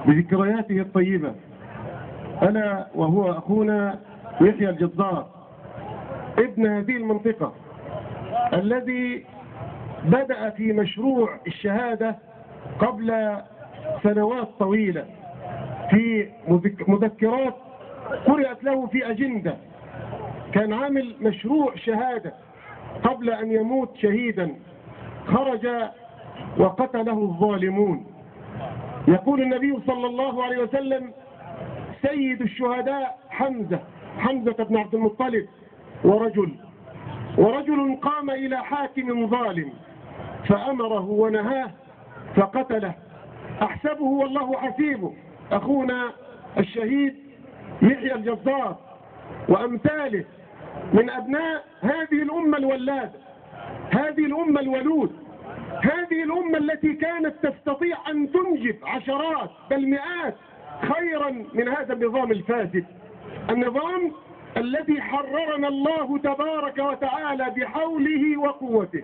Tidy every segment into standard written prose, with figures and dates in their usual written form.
بذكرياته الطيبة، ألا وهو أخونا يحيى الجزار ابن هذه المنطقة، الذي بدأ في مشروع الشهادة قبل سنوات طويلة في مذكرات قرأت له في أجندة. كان عامل مشروع شهادة قبل أن يموت شهيدا، خرج وقتله الظالمون. يقول النبي صلى الله عليه وسلم: سيد الشهداء حمزة بن عبد المطلب، ورجل قام إلى حاكم ظالم فأمره ونهاه فقتله، أحسبه والله حسيبه. أخونا الشهيد يحيى الجزار وأمثاله من أبناء هذه الأمة الولادة، هذه الأمة الولود، هذه الأمة التي كانت تستطيع أن تنجب عشرات بل مئات خيرا من هذا النظام الفاسد، النظام الذي حررنا الله تبارك وتعالى بحوله وقوته.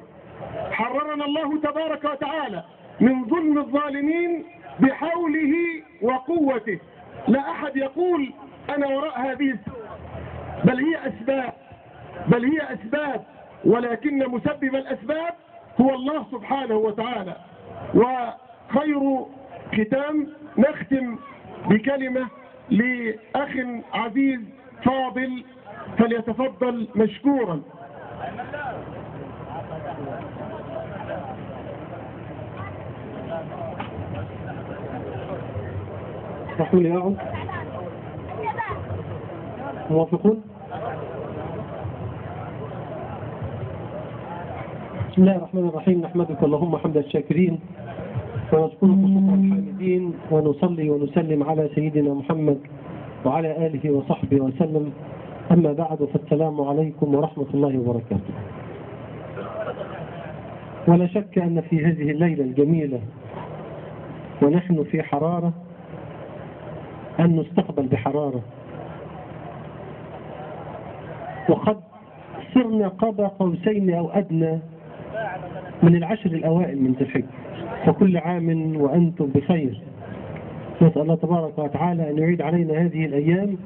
حررنا الله تبارك وتعالى من ظلم الظالمين بحوله وقوته. لا أحد يقول أنا وراء هذه، بل هي أسباب، ولكن مسبب الأسباب هو الله سبحانه وتعالى. وخير ختام نختم بكلمة لأخ عزيز فاضل، فليتفضل مشكورا. اسمحوا لي أعود. موافقون؟ بسم الله الرحمن الرحيم. نحمدك اللهم حمد الشاكرين، ونشكرك شكر الحامدين، ونصلي ونسلم على سيدنا محمد وعلى آله وصحبه وسلم. أما بعد، فالسلام عليكم ورحمة الله وبركاته. ولا شك أن في هذه الليلة الجميلة ونحن في حرارة أن نستقبل بحرارة، وقد صرنا قاب قوسين أو أدنى من العشر الأوائل من ذي الحجة، فكل عام وأنتم بخير. نسأل الله تبارك وتعالى أن يعيد علينا هذه الأيام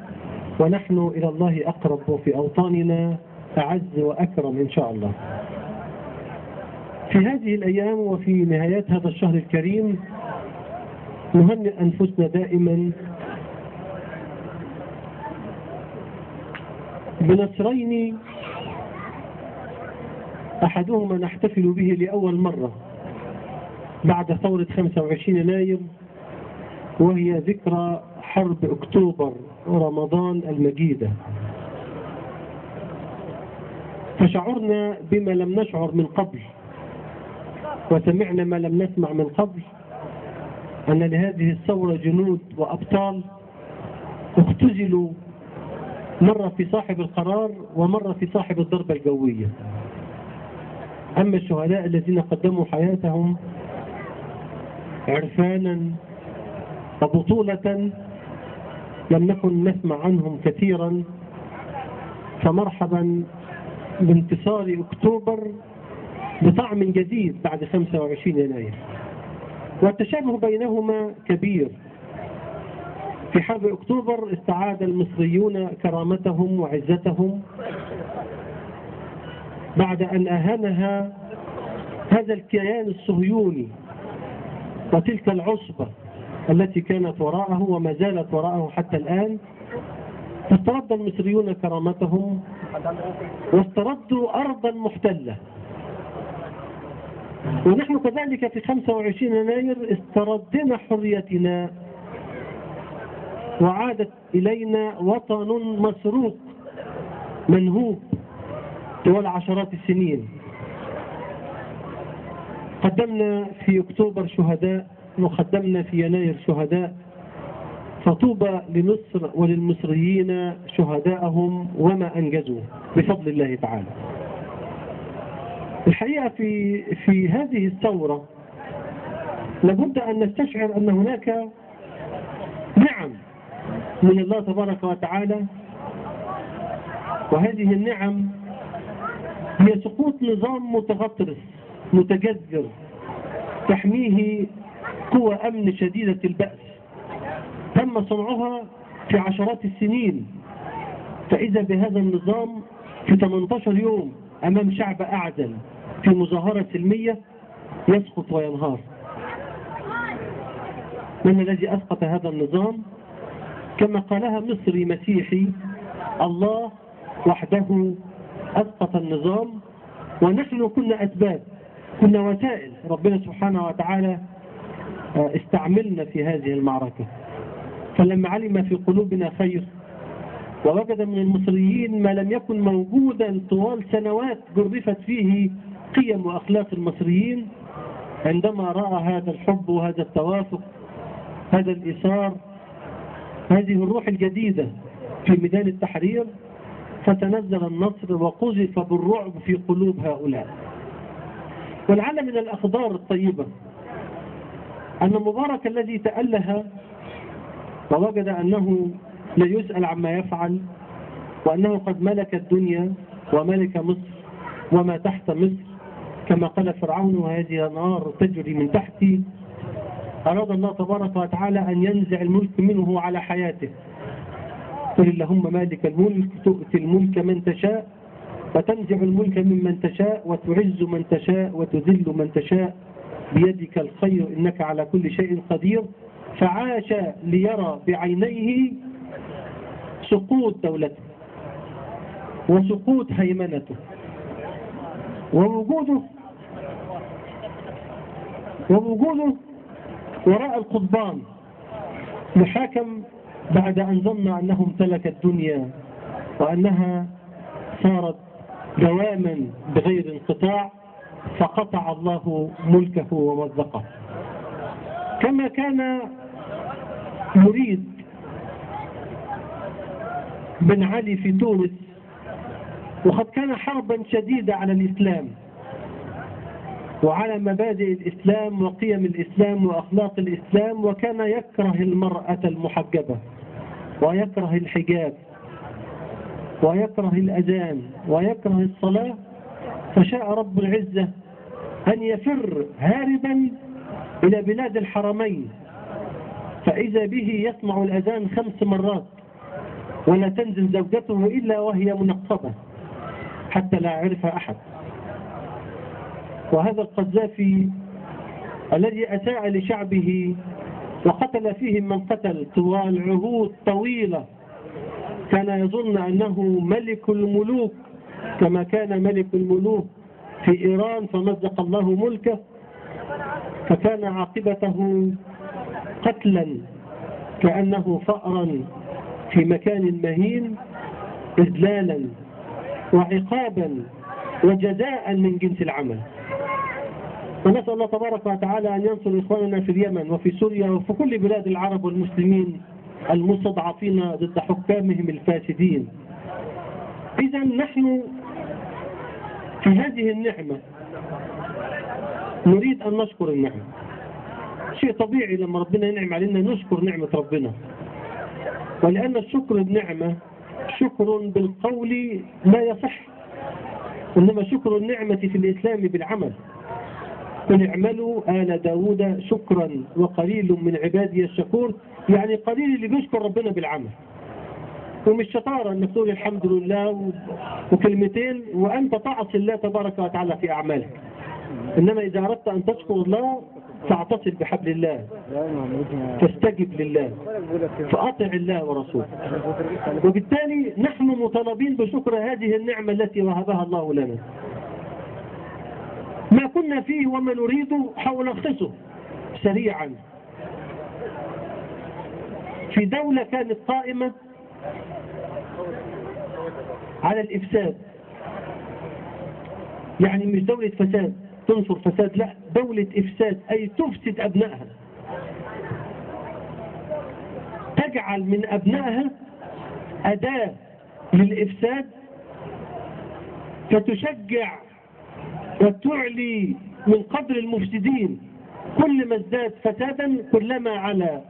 ونحن إلى الله أقرب، وفي أوطاننا أعز وأكرم إن شاء الله. في هذه الأيام وفي نهايات هذا الشهر الكريم نهنئ أنفسنا دائما بنصرين، أحدهما نحتفل به لأول مرة بعد ثورة 25 يناير، وهي ذكرى حرب أكتوبر ورمضان المجيدة. فشعرنا بما لم نشعر من قبل، وسمعنا ما لم نسمع من قبل، أن لهذه الثورة جنود وأبطال اختزلوا، مرة في صاحب القرار ومرة في صاحب الضربة الجوية. أما الشهداء الذين قدموا حياتهم عرفانا وبطولة لم نكن نسمع عنهم كثيرا، فمرحبا بانتصار أكتوبر بطعم جديد بعد 25 يناير. والتشابه بينهما كبير. في حرب أكتوبر استعاد المصريون كرامتهم وعزتهم بعد أن أهانها هذا الكيان الصهيوني وتلك العصبة التي كانت وراءه وما زالت وراءه حتى الآن. فاسترد المصريون كرامتهم واستردوا أرضا محتلة، ونحن كذلك في 25 يناير استردنا حريتنا، وعادت إلينا وطن مسروق منهوب طوال عشرات السنين. قدمنا في أكتوبر شهداء وقدمنا في يناير شهداء، فطوبى لمصر وللمصريين شهداءهم وما أنجزوا بفضل الله تعالى. الحقيقة في هذه الثورة لابد أن نستشعر أن هناك نعم من الله تبارك وتعالى، وهذه النعم هي سقوط نظام متغطرس متجذر تحميه قوى أمن شديدة البأس تم صنعها في عشرات السنين، فإذا بهذا النظام في 18 يوم أمام شعب أعزل في مظاهرة سلمية يسقط وينهار. من الذي أسقط هذا النظام؟ كما قالها مصري مسيحي: الله وحده أسقط النظام، ونحن كنا أسباب، كنا وسائل. ربنا سبحانه وتعالى استعملنا في هذه المعركة. فلما علم في قلوبنا خير ووجد من المصريين ما لم يكن موجودا طوال سنوات جرفت فيه قيم وأخلاق المصريين، عندما رأى هذا الحب وهذا التوافق، هذا الإيثار، هذه الروح الجديدة في ميدان التحرير، فتنزل النصر وقذف بالرعب في قلوب هؤلاء. ولعل من الأخبار الطيبة أن مبارك الذي تأله ووجد أنه لا يسأل عما يفعل، وأنه قد ملك الدنيا وملك مصر وما تحت مصر، كما قال فرعون: وهذه نار تجري من تحتي. أراد الله تبارك وتعالى أن ينزع الملك منه على حياته. قل اللهم مالك الملك تؤتي الملك من تشاء وتنزع الملك ممن تشاء وتعز من تشاء وتذل من تشاء بيدك الخير إنك على كل شيء قدير. فعاش ليرى بعينيه سقوط دولته وسقوط هيمنته ووجوده وراء القضبان محاكم بعد أن ظن أنه امتلك الدنيا وأنها صارت دواما بغير انقطاع، فقطع الله ملكه ومزقه. كما كان يريد بن علي في تونس، وقد كان حربا شديدة على الإسلام وعلى مبادئ الإسلام وقيم الإسلام وأخلاق الإسلام، وكان يكره المرأة المحجبة ويكره الحجاب ويكره الأذان ويكره الصلاة. فشاء رب العزة أن يفر هاربا إلى بلاد الحرمين، فإذا به يسمع الأذان 5 مرات ولا تنزل زوجته إلا وهي منقبة حتى لا يعرفها أحد. وهذا القذافي الذي أساء لشعبه وقتل فيهم من قتل طوال عهود طويلة، كان يظن أنه ملك الملوك كما كان ملك الملوك في إيران فمزق الله ملكه، فكان عاقبته قتلا كأنه فأرا في مكان مهين، إذلالا وعقابا وجزاء من جنس العمل. ونسأل الله تبارك وتعالى أن ينصر إخواننا في اليمن وفي سوريا وفي كل بلاد العرب والمسلمين المستضعفين ضد حكامهم الفاسدين. إذا نحن في هذه النعمة نريد أن نشكر النعمة. شيء طبيعي لما ربنا ينعم علينا نشكر نعمة ربنا، ولأن الشكر النعمة شكر بالقول لا يصح، إنما شكر النعمة في الإسلام بالعمل. قل اعملوا آل داود شكرا وقليل من عبادي الشكور، يعني قليل اللي بيشكر ربنا بالعمل. ومش شطارة انك تقول الحمد لله وكلمتين وأنت تعصي الله تبارك وتعالى في أعمالك، إنما إذا أردت أن تشكر الله فاعتصم بحبل الله، فاستجب لله، فأطع الله ورسوله. وبالتالي نحن مطالبين بشكر هذه النعمة التي وهبها الله لنا. ما كنا فيه وما نريده حول نلخصه سريعا. في دولة كانت قائمة على الإفساد، يعني مش دولة فساد تنصر فساد، لا، دولة إفساد، أي تفسد أبنائها، تجعل من أبنائها أداة للإفساد، فتشجع وتعلي من قدر المفسدين. كل ما ازداد فسادا كلما على.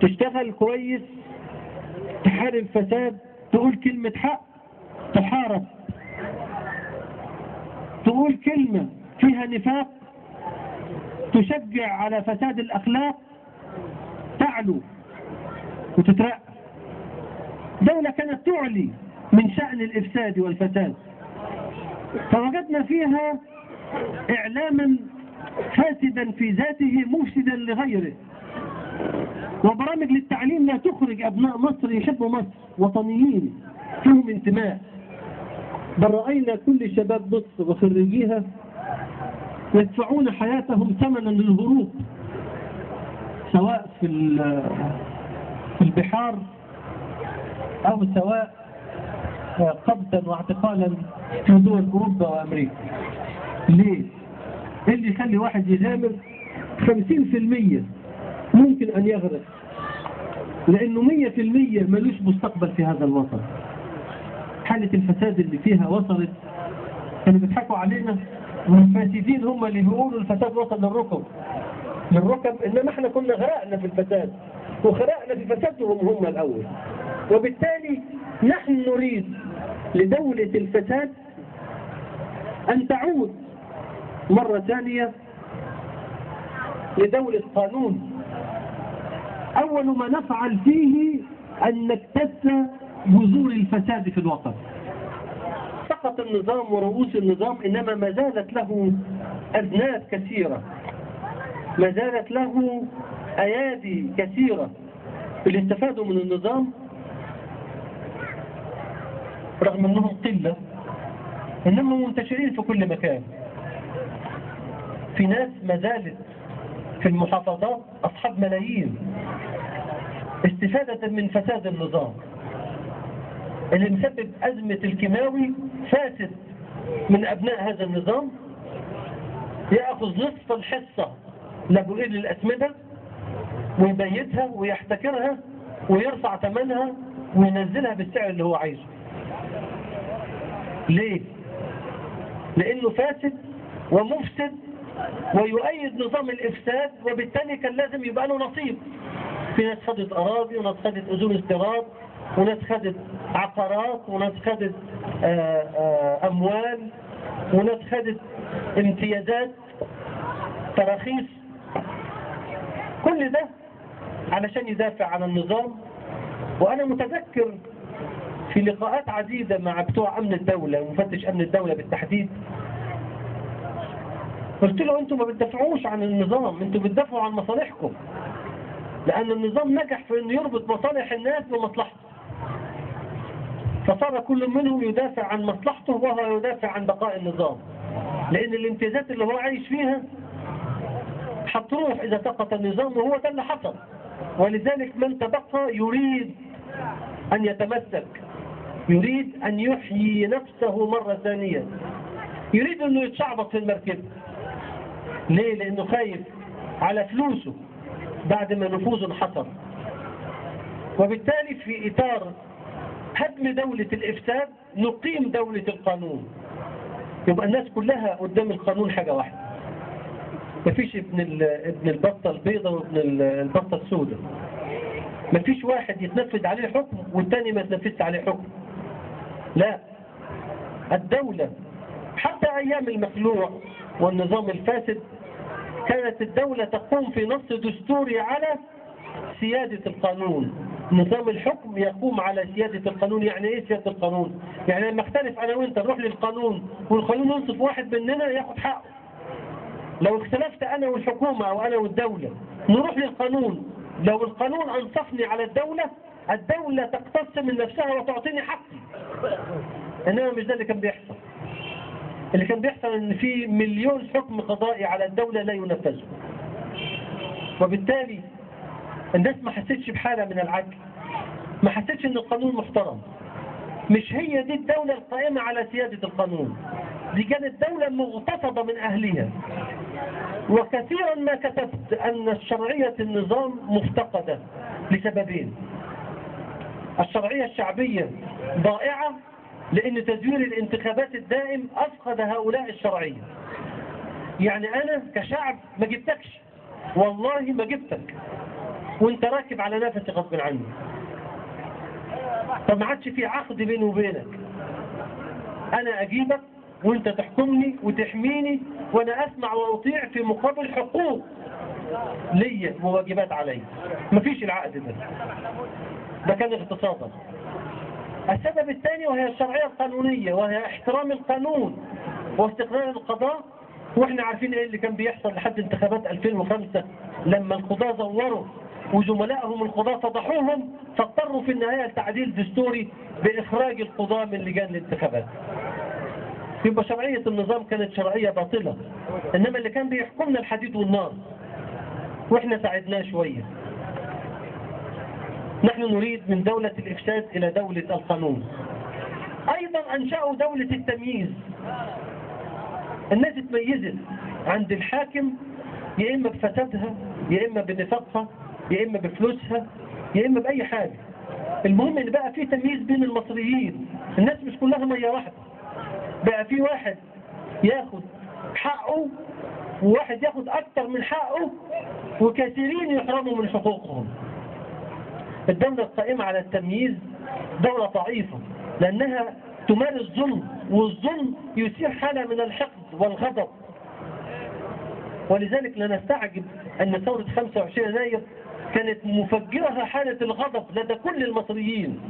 تشتغل كويس تحارب فساد، تقول كلمة حق تحارب، تقول كلمة فيها نفاق تشجع على فساد الأخلاق تعلو وتترقى. دولة كانت تعلي من شأن الإفساد والفساد، فوجدنا فيها إعلاما فاسدا في ذاته مفسدا لغيره، وبرامج للتعليم لا تخرج أبناء مصر يحبوا مصر وطنيين فيهم انتماء، بل رأينا كل شباب مصر وخريجيها يدفعون حياتهم ثمنا للهروب، سواء في البحار أو سواء قبضا واعتقالا في دول أوروبا وأمريكا. ليه؟ اللي يخلي واحد يغامر 50% ممكن أن يغرق، لأنه 100% ملوش مستقبل في هذا الوطن. حالة الفساد اللي فيها وصلت، كانوا بيضحكوا علينا والفاسدين هم اللي بيقولوا الفساد وصل للركب، إنما احنا كنا غرقنا في الفساد وغرقنا في فسادهم هم الأول. وبالتالي نحن نريد لدولة الفساد أن تعود مرة ثانية لدولة قانون. أول ما نفعل فيه أن نكتس جذور الفساد في الوطن. سقط النظام ورؤوس النظام، إنما ما زالت له أذناب كثيرة، ما زالت له أيادي كثيرة اللي استفادوا من النظام رغم أنهم قلة، إنما منتشرين في كل مكان. في ناس ما زالت في المحافظات أصحاب ملايين استفادة من فساد النظام اللي مسبب أزمة الكيماوي فاسد من أبناء هذا النظام، يأخذ نصف الحصة لبؤيل الأسمدة ويبيتها ويحتكرها ويرفع ثمنها وينزلها بالسعر اللي هو عايزه. ليه؟ لأنه فاسد ومفسد ويؤيد نظام الإفساد، وبالتالي كان لازم يبقى له نصيب. في ناس خدت أراضي، وناس خدت أذون استيراد، وناس خدت عقارات، وناس خدت أموال، وناس خدت امتيازات، تراخيص. كل ده علشان يدافع عن النظام. وأنا متذكر في لقاءات عديدة مع بتوع أمن الدولة ومفتش أمن الدولة بالتحديد، قلت له أنتم ما بتدافعوش عن النظام، أنتم بتدافعوا عن مصالحكم، لأن النظام نجح في أنه يربط مصالح الناس بمصلحته، فصار كل منهم يدافع عن مصلحته وهو يدافع عن بقاء النظام، لأن الامتيازات اللي هو عايش فيها هتروح إذا سقط النظام، وهو ده اللي حصل. ولذلك من تبقى يريد أن يتمسك، يريد أن يحيي نفسه مرة ثانية، يريد أنه يتشعبط في المركب. ليه؟ لأنه خايف على فلوسه بعد ما نفوذه حصل. وبالتالي في إطار هدم دولة الإفساد نقيم دولة القانون، يبقى الناس كلها قدام القانون حاجة واحدة، مفيش ابن البطة البيضاء وابن البطة السوداء، مفيش واحد يتنفذ عليه حكم والتاني ما يتنفذش عليه حكم. لا، الدولة حتى أيام المخلوع والنظام الفاسد كانت الدولة تقوم في نص دستوري على سيادة القانون. نظام الحكم يقوم على سيادة القانون. يعني ايه سيادة القانون؟ يعني لما اختلف انا وانت نروح للقانون والقانون ينصف واحد مننا ياخد حقه. لو اختلفت انا والحكومة او انا والدولة نروح للقانون، لو القانون انصفني على الدولة، الدولة تقتص من نفسها وتعطيني حقي. انما مش ده اللي كان بيحصل. اللي كان بيحصل ان في مليون حكم قضائي على الدولة لا ينفذه، وبالتالي الناس ما حسيتش بحالة من العدل، ما حسيتش ان القانون محترم. مش هي دي الدولة القائمة على سيادة القانون، دي كانت دولة مغتصبة من أهلها. وكثيرا ما كتبت أن شرعية النظام مفتقدة لسببين: الشرعية الشعبية ضائعة لأن تزوير الانتخابات الدائم أفقد هؤلاء الشرعية. يعني أنا كشعب ما جبتكش، والله ما جبتك، وانت راكب على نفسي غصب عني، فما عادش في عقد بيني وبينك. أنا أجيبك وانت تحكمني وتحميني وانا اسمع واطيع في مقابل حقوق ليا وواجبات علي. مفيش العقد ده. ده كان اغتصابا. السبب الثاني وهي الشرعية القانونية، وهي احترام القانون واستقرار القضاء. واحنا عارفين ايه اللي كان بيحصل لحد انتخابات 2005 لما القضاة زوروا وزملائهم القضاة فضحوهم، فاضطروا في النهاية لتعديل دستوري بإخراج القضاة من لجان الانتخابات. يبقى شرعية النظام كانت شرعية باطلة، إنما اللي كان بيحكمنا الحديد والنار، وإحنا ساعدناه شوية. نحن نريد من دولة الإفساد إلى دولة القانون. أيضا أنشأوا دولة التمييز. الناس اتميزت عند الحاكم، يا إما بفسادها، يا إما بنفاقها، يا إما بفلوسها، يا إما بأي حاجة. المهم إن بقى في تمييز بين المصريين. الناس مش كلها مية واحدة، بقى في واحد ياخد حقه وواحد ياخد أكتر من حقه، وكثيرين يحرموا من حقوقهم. الدولة القائمة على التمييز دولة ضعيفة، لأنها تمارس ظلم، والظلم يثير حالة من الحقد والغضب. ولذلك لا نستعجب أن ثورة 25 يناير كانت مفجرها حالة الغضب لدى كل المصريين.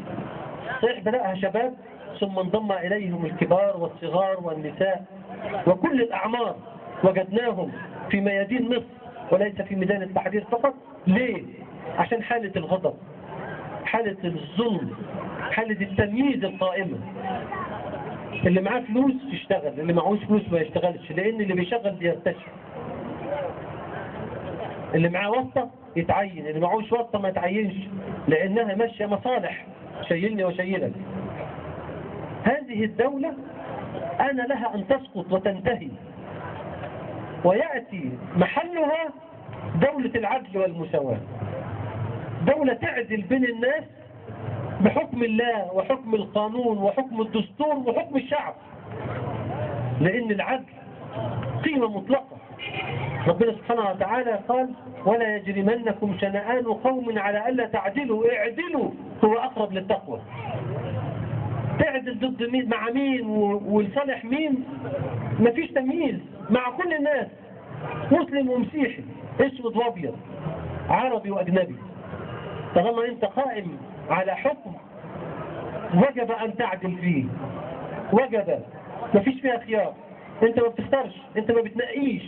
صحيح بدأها شباب، ثم انضم إليهم الكبار والصغار والنساء وكل الأعمار. وجدناهم في ميادين مصر وليس في ميدان التحرير فقط. ليه؟ عشان حالة الغضب، حالة الظلم، حالة التمييز القائمة. اللي معاه فلوس يشتغل، اللي معهوش فلوس ما يشتغلش، لأن اللي بيشغل بيرتشي. اللي معاه واسطة يتعين، اللي معهوش واسطة ما يتعينش، لأنها ماشية مصالح، شيلني وشيلك. هذه الدولة آن لها أن تسقط وتنتهي، ويأتي محلها دولة العدل والمساواة. دولة تعدل بين الناس بحكم الله وحكم القانون وحكم الدستور وحكم الشعب، لأن العدل قيمة مطلقة. ربنا سبحانه وتعالى قال: ولا يجرمنكم شنآن قوم على ألا تعدلوا، اعدلوا هو أقرب للتقوى. تعدل ضد مين مع مين ولصالح مين؟ مفيش تمييز مع كل الناس، مسلم ومسيحي، اسود وابيض، عربي واجنبي. طالما انت قائم على حكم وجب ان تعدل فيه، وجب، مفيش فيها خيار. انت ما بتختارش، انت ما بتنقيش،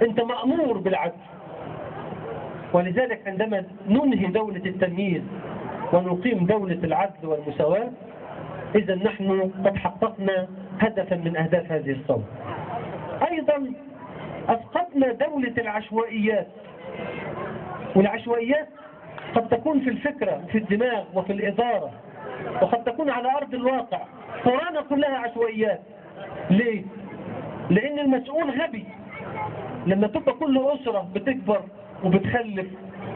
انت مأمور بالعدل. ولذلك عندما ننهي دولة التمييز ونقيم دولة العدل والمساواة، إذا نحن قد حققنا هدفا من أهداف هذه الثورة. أيضا أسقطنا دولة العشوائيات. والعشوائيات قد تكون في الفكرة وفي الدماغ وفي الإدارة، وقد تكون على أرض الواقع. قرانا كلها عشوائيات. ليه؟ لأن المسؤول غبي. لما تبقى كل أسرة بتكبر وبتخلف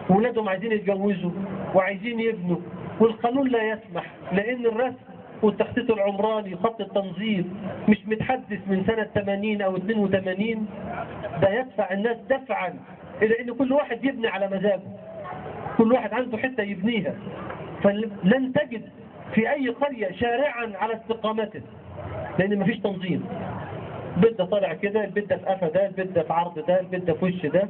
وولادهم عايزين يتجوزوا وعايزين يبنوا، والقانون لا يسمح، لأن الرسم والتخطيط العمراني خط التنظيم مش متحدث من سنة 80 أو 82، ده يدفع الناس دفعا إلى أن كل واحد يبني على مزاجه، كل واحد عنده حتة يبنيها. فلن تجد في أي قرية شارعا على استقامته، لأن مفيش تنظيم. البيت ده طالع كده، البيت ده في قفا ده، البيت ده في عرض ده، البيت ده في وش ده،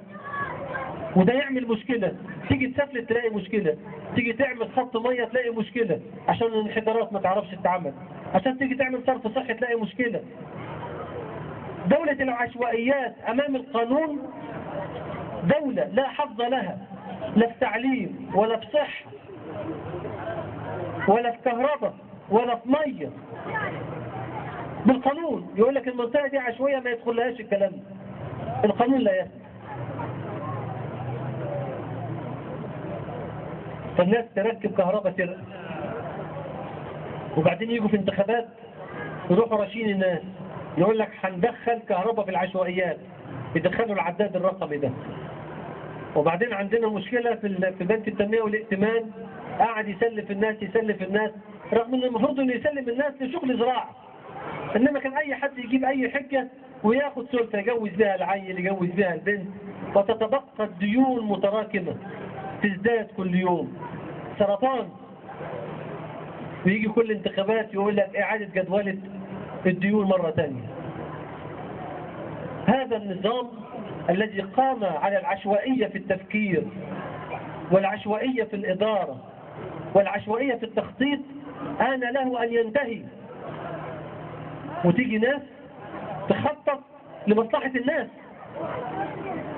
وده يعمل مشكلة. تيجي تسافل تلاقي مشكلة، تيجي تعمل خط مية تلاقي مشكلة عشان الانحدارات ما تعرفش تتعمل، عشان تيجي تعمل صرف صحي تلاقي مشكلة. دولة العشوائيات أمام القانون دولة لا حظ لها، لا في تعليم ولا في صحة ولا في كهرباء ولا في مية. بالقانون يقول لك المنطقة دي عشوائية ما يدخلهاش الكلام ده. القانون لا يسمح. فالناس تركب كهرباء سرقة، وبعدين يجوا في انتخابات يروحوا راشين الناس، يقول لك هندخل كهرباء في العشوائيات، يدخلوا العداد الرقمي ده. وبعدين عندنا مشكلة في بنك التنمية والائتمان، قاعد يسلف الناس رغم ان المفروض انه يسلم الناس لشغل زراعة، انما كان اي حد يجيب اي حجة وياخد سلطة يجوز بها العيل، يجوز بها البنت، وتتبقى الديون متراكمة تزداد كل يوم، سرطان. ويجي كل انتخابات يقول لك إعادة جدولة الديون مرة تانية. هذا النظام الذي قام على العشوائية في التفكير والعشوائية في الإدارة والعشوائية في التخطيط آن له أن ينتهي، وتيجي ناس تخطط لمصلحة الناس.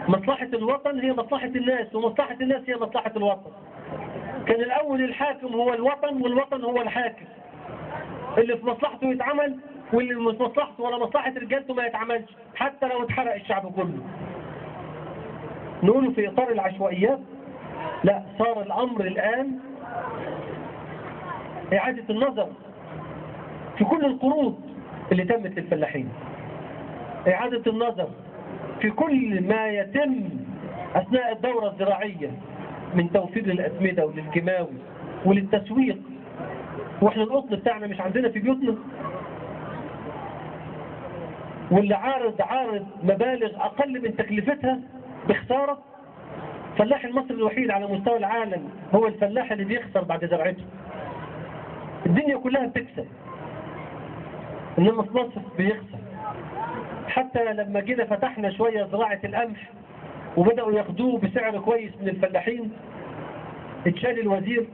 مصلحة الوطن هي مصلحة الناس، ومصلحة الناس هي مصلحة الوطن. كان الأول الحاكم هو الوطن، والوطن هو الحاكم. اللي في مصلحته يتعمل، واللي مش مصلحته ولا مصلحة رجالته ما يتعملش، حتى لو اتحرق الشعب كله. نقوله في إطار العشوائيات؟ لا، صار الأمر الآن إعادة النظر في كل القروض اللي تمت للفلاحين، إعادة النظر في كل ما يتم أثناء الدورة الزراعية من توفير للأسمدة وللكيماوي وللتسويق. وإحنا القطن بتاعنا مش عندنا في بيوتنا، واللي عارض مبالغ أقل من تكلفتها بخسارة. الفلاح المصري الوحيد على مستوى العالم هو الفلاح اللي بيخسر بعد زرعته. الدنيا كلها بتكسب، إنما في مصر بيخسر. حتى لما جينا فتحنا شوية زراعة القمح وبدأوا ياخدوه بسعر كويس من الفلاحين، اتشال الوزير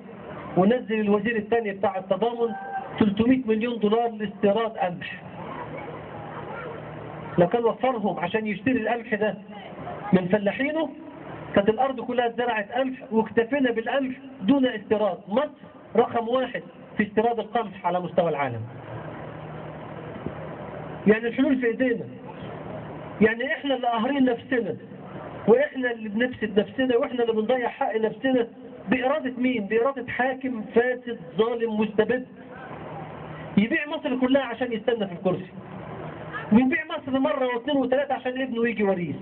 ونزل الوزير الثاني بتاع التضامن 300 مليون دولار لاستيراد قمح. لو كان وفرهم عشان يشتري القمح ده من فلاحينه كانت الأرض كلها اتزرعت قمح واكتفينا بالقمح دون استيراد. مصر رقم 1 في استيراد القمح على مستوى العالم. يعني الحلول في ايدينا. يعني احنا اللي قاهرين نفسنا، واحنا اللي بنفسد نفسنا، واحنا اللي بنضيع حق نفسنا بإرادة مين؟ بإرادة حاكم فاسد ظالم مستبد يبيع مصر كلها عشان يستنى في الكرسي، ويبيع مصر مرة واثنين وثلاثة عشان ابنه يجي وريث،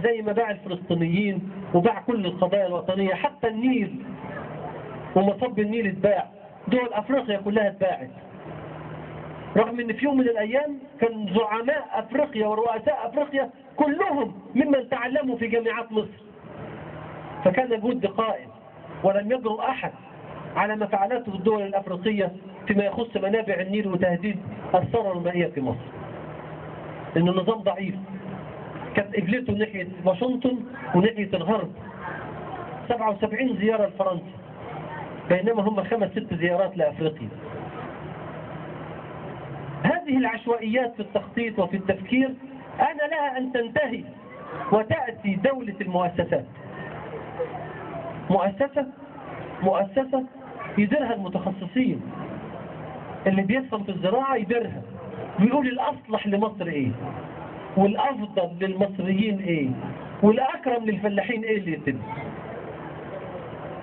زي ما باع الفلسطينيين وباع كل القضايا الوطنية. حتى النيل ومصب النيل اتباع، دول أفريقيا كلها اتباعت، رغم ان في يوم من الايام كان زعماء افريقيا ورؤساء افريقيا كلهم ممن تعلموا في جامعات مصر. فكان الود قائم، ولم يجرؤ احد على ما فعلته الدول الافريقيه فيما يخص منابع النيل وتهديد الثروه المائيه في مصر. لان النظام ضعيف. كانت قبلته ناحيه واشنطن وناحيه الغرب 77 زياره لفرنسا، بينما هم 5-6 زيارات لافريقيا. هذه العشوائيات في التخطيط وفي التفكير آن لها أن تنتهي وتأتي دولة المؤسسات. مؤسسة يديرها المتخصصين، اللي بيفهم في الزراعة يديرها ويقول الأصلح لمصر إيه، والأفضل للمصريين إيه، والأكرم للفلاحين إيه اللي يتم.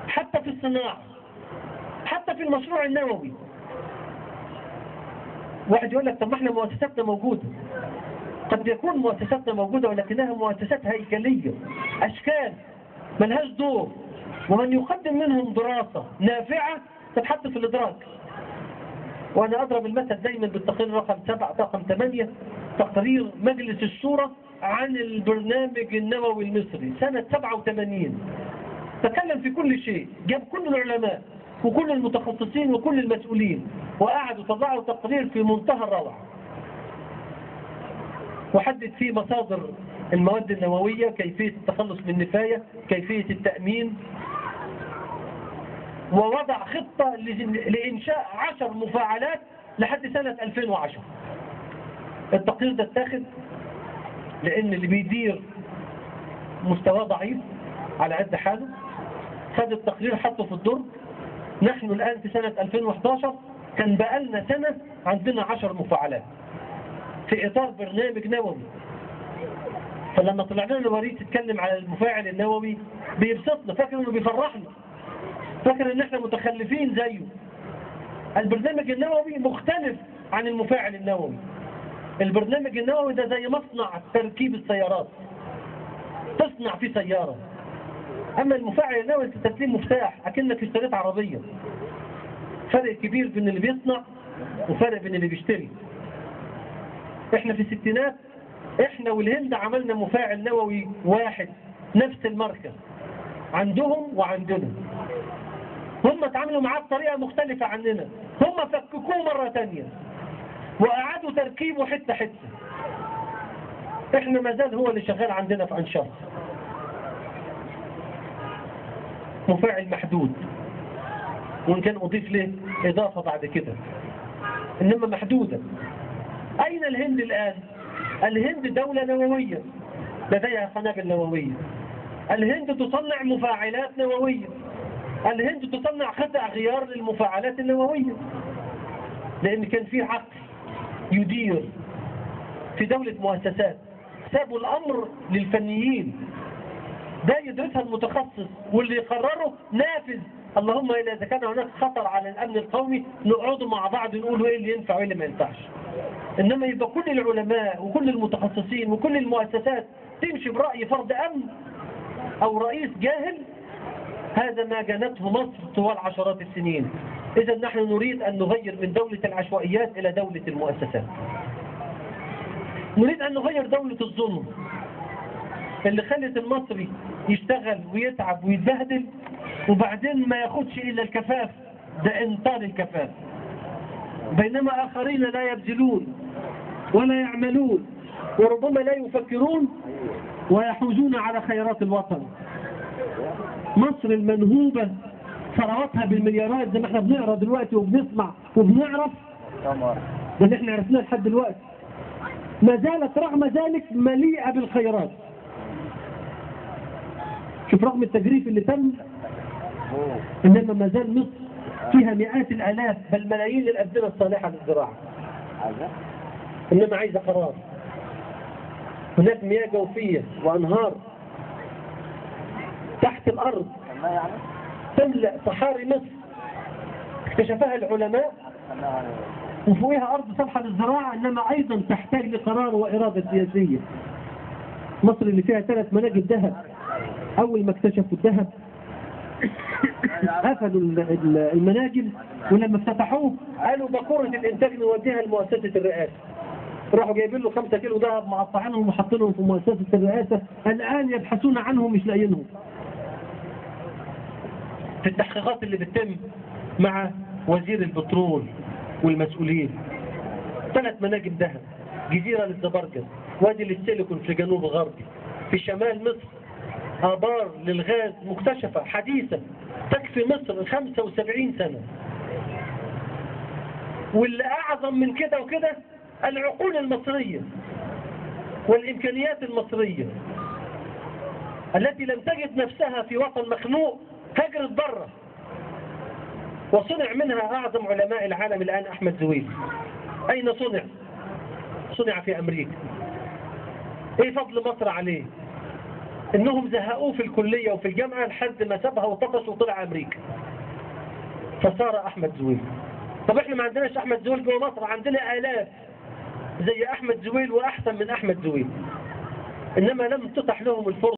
حتى في الصناعة، حتى في المشروع النووي. واحد يقول لك طب ما احنا مؤسساتنا موجودة. قد يكون مؤسساتنا موجودة ولكنها مؤسسات هيكلية، أشكال ملهاش دور، ومن يقدم منهم دراسة نافعة تتحط في الإدراك. وأنا أضرب المثل دايما بالتقرير رقم 7 رقم 8 تقرير مجلس الشورى عن البرنامج النووي المصري سنة 87. تكلم في كل شيء، جاب كل العلماء وكل المتخصصين وكل المسؤولين وقعدوا طلعوا تقرير في منتهى الروعة، وحدد فيه مصادر المواد النووية، كيفية التخلص من النفاية، كيفية التأمين، ووضع خطة لإنشاء 10 مفاعلات لحد سنة 2010. التقرير ده اتاخد لأن اللي بيدير مستواه ضعيف على قد حاله، خد التقرير حطه في الدرج. نحن الآن في سنة 2011 كان بقالنا سنة عندنا 10 مفاعلات في إطار برنامج نووي. فلما طلعنا لنا وريث يتكلم على المفاعل النووي بيبسطنا، فاكر انه بيفرحنا، فاكر ان احنا متخلفين زيه. البرنامج النووي مختلف عن المفاعل النووي. البرنامج النووي ده زي مصنع تركيب السيارات، تصنع فيه سيارة. اما المفاعل النووي تسليم مفتاح اكنك اشتريت عربية. فرق كبير بين اللي بيصنع وفرق بين اللي بيشتري. احنا في الستينات احنا والهند عملنا مفاعل نووي واحد نفس الماركة عندهم وعندنا. هم اتعاملوا معاه بطريقة مختلفة عننا، هم فككوه مرة تانية وأعادوا تركيبه حتة حتة. احنا ما زال هو اللي شغال عندنا في أنشار، مفاعل محدود، وإن كان أضيف له إضافة بعد كده، إنما محدودة. أين الهند الآن؟ الهند دولة نووية لديها قنابل نووية. الهند تصنع مفاعلات نووية. الهند تصنع قطع غيار للمفاعلات النووية، لأن كان في عقل يدير في دولة مؤسسات. سابوا الأمر للفنيين، ده يدرسها المتخصص واللي يقرره نافذ. اللهم إذا كان هناك خطر على الأمن القومي نقعدوا مع بعض نقولوا إيه اللي ينفع وإيه اللي ما ينفعش. إنما يبقى كل العلماء وكل المتخصصين وكل المؤسسات تمشي برأي فرد أمن أو رئيس جاهل، هذا ما جنته مصر طوال عشرات السنين. إذا نحن نريد أن نغير من دولة العشوائيات إلى دولة المؤسسات. نريد أن نغير دولة الظلم اللي خلت المصري يشتغل ويتعب ويتبهدل وبعدين ما ياخدش إلا الكفاف، ده إنطال الكفاف، بينما آخرين لا يبذلون ولا يعملون وربما لا يفكرون ويحوزون على خيرات الوطن. مصر المنهوبة ثرواتها بالمليارات زي ما احنا بنقرا دلوقتي وبنسمع وبنعرف، ده اللي احنا عرفناه لحد دلوقتي، ما زالت رغم ذلك مليئة بالخيرات. شوف رغم التجريف اللي تم، إنما ما زال مصر فيها مئات الآلاف بل ملايين الأبدنة الصالحة للزراعة، إنما عايزة قرار. هناك مياه جوفية وأنهار تحت الأرض تملأ صحاري مصر اكتشفها العلماء وفوقها أرض صالحة للزراعة، إنما أيضا تحتاج لقرار وإرادة سياسية. مصر اللي فيها 3 مناجم ذهب، أول ما اكتشفوا الذهب قفلوا المناجم، ولما افتتحوه قالوا بقرة الإنتاج نوديها لمؤسسة الرئاسة. راحوا جايبين له 5 كيلو ذهب مقطعينهم وحاطينهم في مؤسسة الرئاسة، الآن يبحثون عنهم مش لاقيينهم. في التحقيقات اللي بتتم مع وزير البترول والمسؤولين، 3 مناجم ذهب، جزيرة للزبرجد، وادي للسيليكون في جنوب غربي، في شمال مصر آبار للغاز مكتشفة حديثة تكفي مصر 75 سنة. واللي أعظم من كده وكده العقول المصرية والإمكانيات المصرية التي لم تجد نفسها في وطن مخنوق هجرت بره، وصنع منها أعظم علماء العالم الآن أحمد زويل. أين صنع؟ صنع في أمريكا. إيه فضل مصر عليه؟ إنهم زهقوه في الكلية وفي الجامعة لحد ما سابها وطقس وطلع أمريكا، فصار أحمد زويل. طب إحنا ما عندناش أحمد زويل جوه مصر، عندنا آلاف زي أحمد زويل وأحسن من أحمد زويل، إنما لم تتح لهم الفرصة.